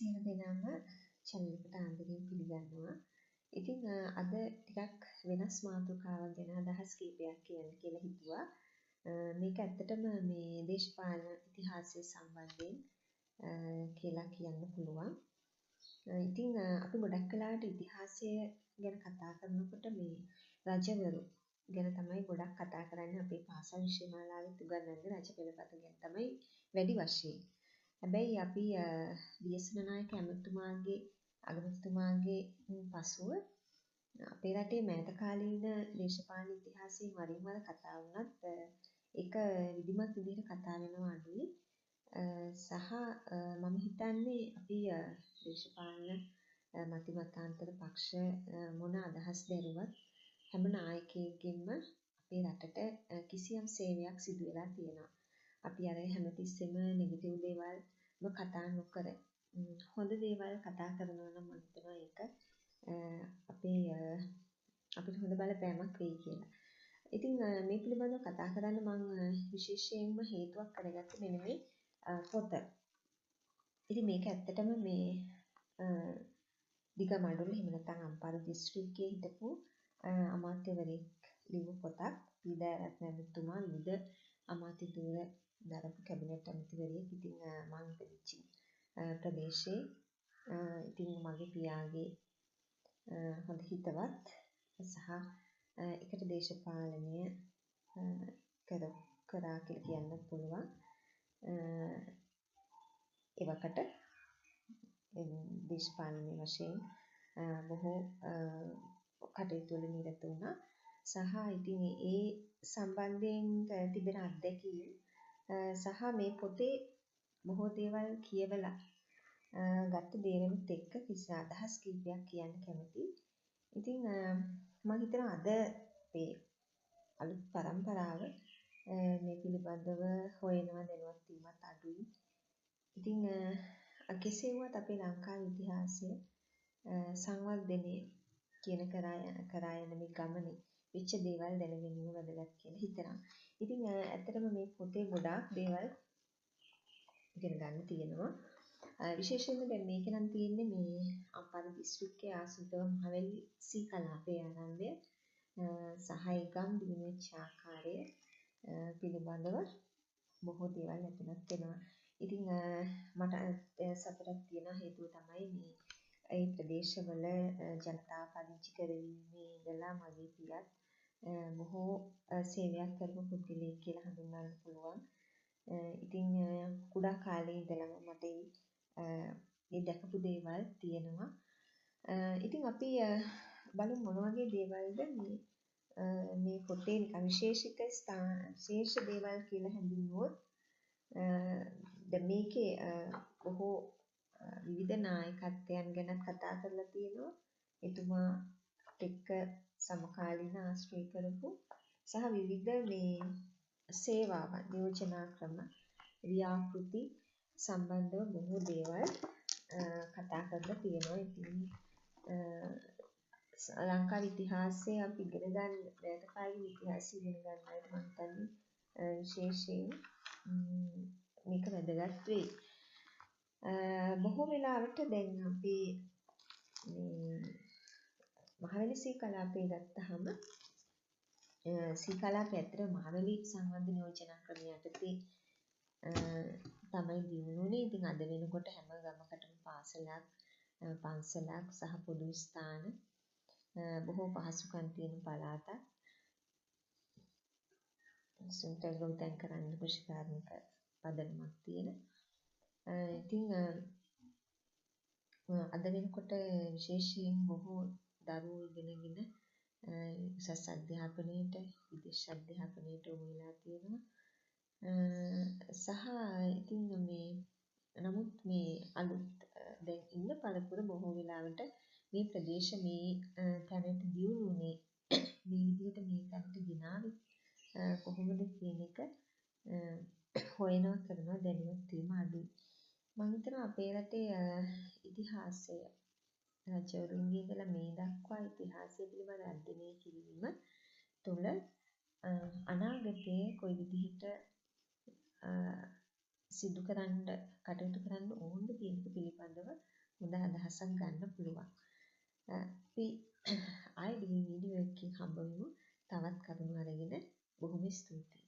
සියලු දෙනාම channel එකට ආදරයෙන් පිළිගන්නවා. ඉතින් අද ටිකක් වෙනස් මාතෘකාවක් ගැන අදහස් කීපයක් කියන්න කියලා හිතුවා. මේක ඇත්තටම මේ දේශපාලන ඉතිහාසය සම්බන්ධයෙන් කියලා කියන්න පුළුවන්. ඉතින් අපි ගොඩක් කලාවට ඉතිහාසය ගැන කතා කරනකොට මේ රජවරු ගැන තමයි ගොඩක් කතා කරන්නේ. අපේ පාසල් විෂය මාලාවෙත් උගන්වන්නේ රජ පෙළපත ගැන තමයි වැඩි වශයෙන්. හැබැයි අපි දියසේනානායක ඇමතුමාගේ අගමැතිතුමාගේ පසුව අපේ රටේ මෑත කාලීන දේශපාලන ඉතිහාසයෙන් වරින් වර කතා වුණත් ඒක විධිමත් විදිහට කතා වෙනවා අඩුයි. සහ මම හිතන්නේ අපි දේශපාලන මතිමතාන්තර පක්ෂ මොන අදහස් දැරුවත් හැම නායකයෙක්ගෙන්ම අපේ රටට කිසියම් සේවයක් සිදු වෙලා තියෙනවා. අපි අර හැමතිස්සෙම නෙගටිව් දේවල්ම කතා නොකර හොඳ දේවල් කතා කරනවා නම් මම හිතනවා ඒක අපිට හොඳ බලපෑමක් වෙයි කියලා. ඉතින් මේ පිළිබඳව කතා කරන්න මම විශේෂයෙන්ම හේතුවක් කරගත්තේ මෙන්න මේ පොත. ඉතින් මේක ඇත්තටම මේ දිගමඩුල්ල එහෙම නැත්නම් අම්පාර දිස්ත්‍රික්කයේ හිටපු අමාත්‍යවරයෙක් ලියපු පොතක්. පීඩාරත්න ඇමතුමා විවිධ අමාත්‍ය ධූර දරපු කැබිනට් ඇමතිවරයෙක්. ඉතින් මම ඉපදිච්ච ප්‍රදේශයේ ඉතින් මගේ පියාගේ හොඳ හිතවත් සහ එකට දේශපාලනය කරා කියලා කියන්න පුළුවන්. එවකට දේශපාලනයේ වශයෙන් බොහෝ කටයුතු වල නිරත වුණා. සහ ඉතින් ඒ සම්බන්ධයෙන් තිබෙන අත්දැකීම් සහ මේ පොතේ බොහෝ දේවල් කියවලා ගත්ත දේවලුත් එක්ක කිසි අදහස් කීපයක් කියන්න කැමතියි. ඉතින් මම හිතනවා අද මේ අලුත් පරම්පරාව මේ පිළිබඳව හොයනවා දැනුවත් වීමත් අඩුයි. ඉතින් කෙසේ වුවත් අපේ ලංකාවේ ඉතිහාසය සංවර්ධනය කියන කරා යන මේ ගමනේ වෙච්ච දේවල් දැන ගැනීම වැදගත් කියලා හිතනවා. ඉතින් ඇත්තටම මේ පොතේ ගොඩාක් දේවල් ඉගෙන ගන්න තියෙනවා. විශේෂයෙන්ම දැන් මේක නම් තියෙන්නේ මේ අම්පාර දිස්ත්‍රික්කයේ ආසුතව මහවැලි සී කලාපයේ ආරම්භය සහ ඒගම් දිවිවෙච්ච ආකාරය පිළිබඳව බොහෝ දේවල් ඇතුළත් වෙනවා. ඉතින් මට සතුටක් තියෙන හේතුව තමයි මේ ඒ ප්‍රදේශවල ජනතාව පදිංචි කරවීමේ ඉඳලා මගේ පියත් බොහෝ සේවයක් කරපු පුද්ගලයෙක් කියලා හඳුන්වන්න පුළුවන්. ඉතින් කුඩා කාලේ ඉඳලම මට මේ දැකපු දේවල් තියෙනවා. ඉතින් අපි බලමු මොන වගේ දේවල්ද මේ පොතේ නිකන් විශේෂ දේවල් කියලා හැඳින්වුවොත් දැන් මේකේ බොහෝ විවිධ නායකත්වයන් ගැන කතා කරලා තියෙනවා. එතුමා එක්ක සමකාලීන ආශ්‍රය කරපු සහ විවිධ මේ සේවාවන් යෝජනා ක්‍රම ව්‍යාපෘති සම්බන්ධව බොහෝ දේවල් කතා කරලා තියෙනවා. ඉතින් ලංකාවේ ඉතිහාසය අපි ඉගෙන ගන්න මෑත කාලීන ඉතිහාසය ඉගෙන ගන්න අයට මම හිතන්නේ විශේෂයෙන් මේක වැදගත් වෙයි. බොහෝ වෙලාවට දැන් අපි මේ මහවැලි සී කලාපය ගත්තාම සී කලාපය ඇත්තට මහවැලි සංවර්ධන යෝජනා ක්‍රමය යටතේ තමයි දියුණුනේ. ඉතින් අද වෙනකොට හැම ගමකටම පාසලක් පන්සලක් සහ පොදු ස්ථාන බොහෝ පහසුකම් තියෙන පළාතක්. සුන්දරව කරන්න කෘෂිකාර්මික පදනමක් තියෙන. ඉතින් අද වෙනකොට විශේෂයෙන් බොහෝ දරුවෝ ඉගෙනගෙන උසස් අධ්‍යාපනයට විදේශ අධ්‍යාපනයට යොමු වෙලා තියෙනවා. සහ ඉතින් නමුත් මේ අලුත් දැන් ඉන්න පළපුර බොහෝ වෙලාවට මේ ප්‍රදේශ මේ තැනට දියුණුනේ මේ විදිහට මේ තැනට ගෙනාවේ කොහොමද කියන එක හොයනවා කරනවා දැනුවත් වීම අඩුයි. මම හිතනවා අපේ රටේ ඉතිහාසය රජවරුන්ගේ ඉඳලා මේ දක්වා ඉතිහාසය පිළිබඳ අධ්‍යයනය කිරීම තුළ අනාගතයේ කොයි විදිහට සිදු කරන්න කටයුතු කරන්න ඕනද කියන එක පිළිබඳව හොඳ අදහසක් ගන්න පුළුවන්. අපි ආයෙත් වීඩියෝ එකකින් හම්බ වෙමු. තවත් කරුණු අරගෙන බොහොම ස්තුතියි.